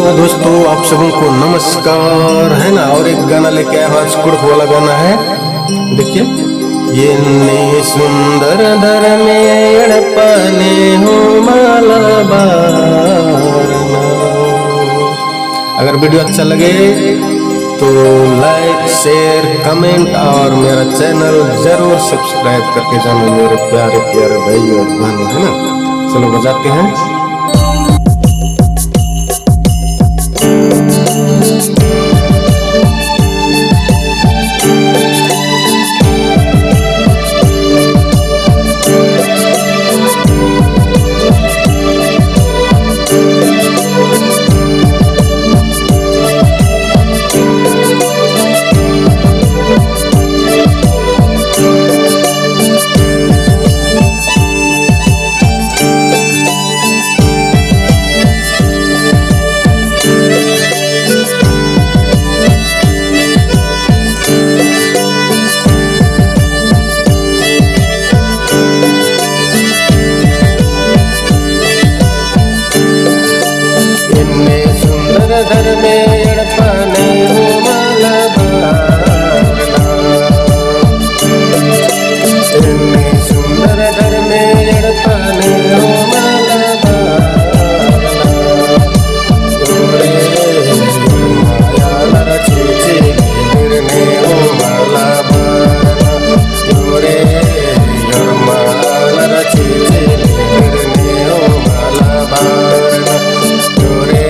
दोस्तों, आप सबों को नमस्कार, है ना। और एक गाना लेके आया, आज कुड़क वाला गाना है। देखिए, ये ने सुंदर धर में एड़पने हो माला बारना। अगर वीडियो अच्छा लगे तो लाइक, शेयर, कमेंट और मेरा चैनल जरूर सब्सक्राइब करके जाना मेरे प्यारे प्यारे भाई और बहनों, है ना। चलो बजाते हैं। धर में एड़पने हो माला बारना, इतने सुंदर धर में एड़पने हो माला बारना। तोरे माया लरचे गिरने हो माला बारना, तोरे माया लरचे गिरने हो माला बारना, तोरे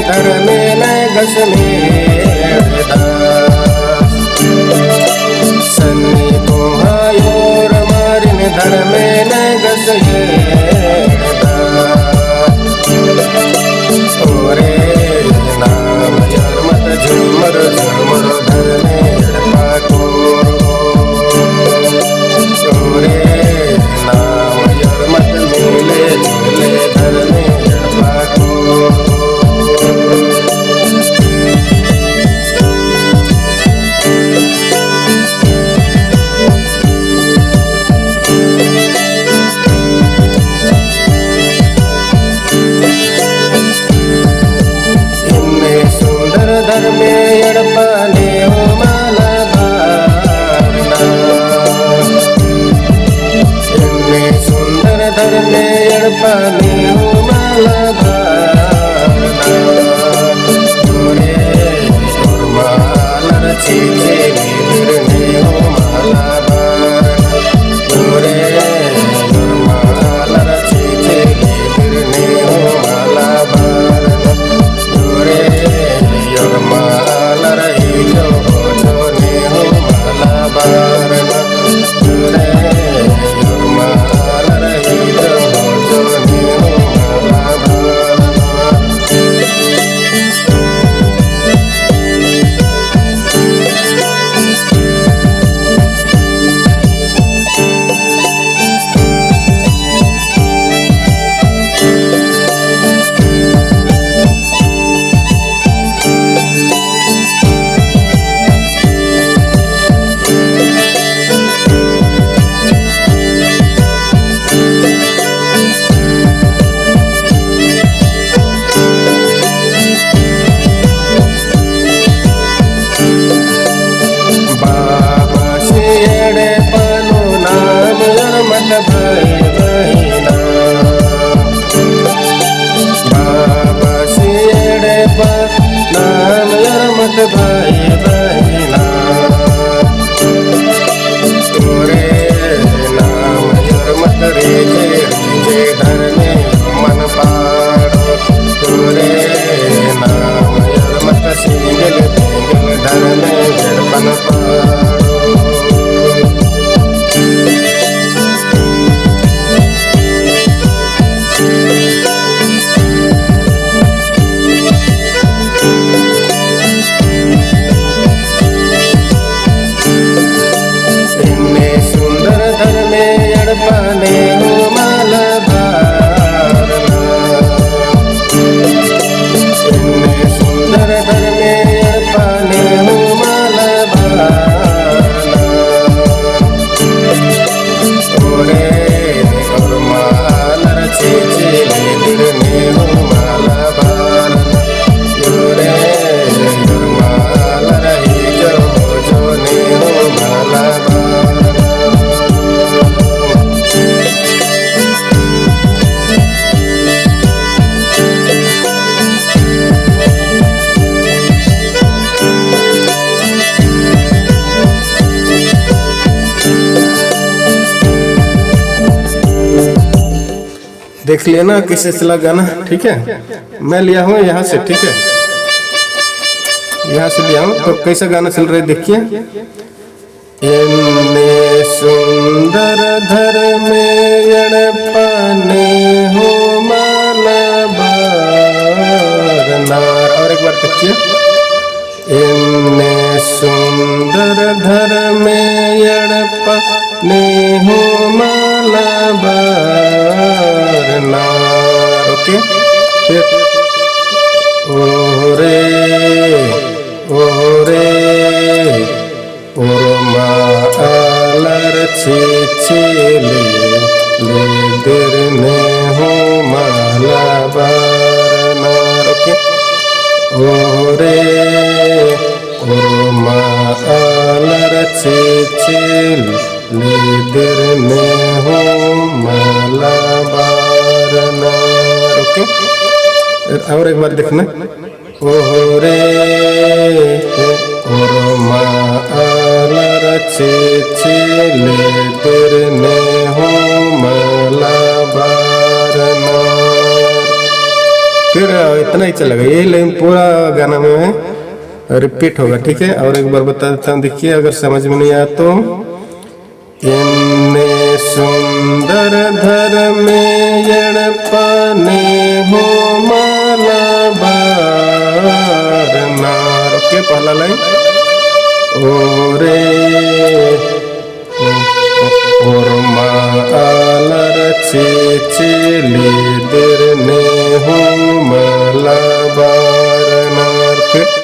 धर में न गस सन्नी को हायोर मारिन धर में न गस ओरे नाम यार मत झूमर झूमर धर में एड़पा को, ओरे नाम यार मत मिले झूले धर में एड़पा को। देख लेना किसे चला गाना, ठीक है। मैं लिया हूँ यहाँ से, ठीक है, यहाँ से लिया हूँ। तो कैसा गाना चल रहा है देखिए। एन्ने सुंदर धर में एड़पाने हो मालाबार नार। और एक बार देखिए। एन्ने सुंदर धर में एड़पाने हो मालाबार नार। ओके, फिर ओरे ओरे ओरमा आलर छिछिले ले दिरने हो मालाबार नार। ओके, ओरे ओरमा आलर छिछिले ले दिरने हो मालाबार नार। ओके, और एक बार देखना। ओरे ओरमा आलर छिछिले दिरने हो मालाबार नार। फिर इतना ही चलेगा, ये लाइन पूरा गाना में रिपीट होगा, ठीक है। और एक बार बता देता हूँ, देखिए अगर समझ में नहीं आया तो। एन्ने सुंदर धर में एड़पाने हो मालाबार नार। ओके, पहला लाइन। ओरे ओरमा आलर छिछिले दिरने हो मालाबार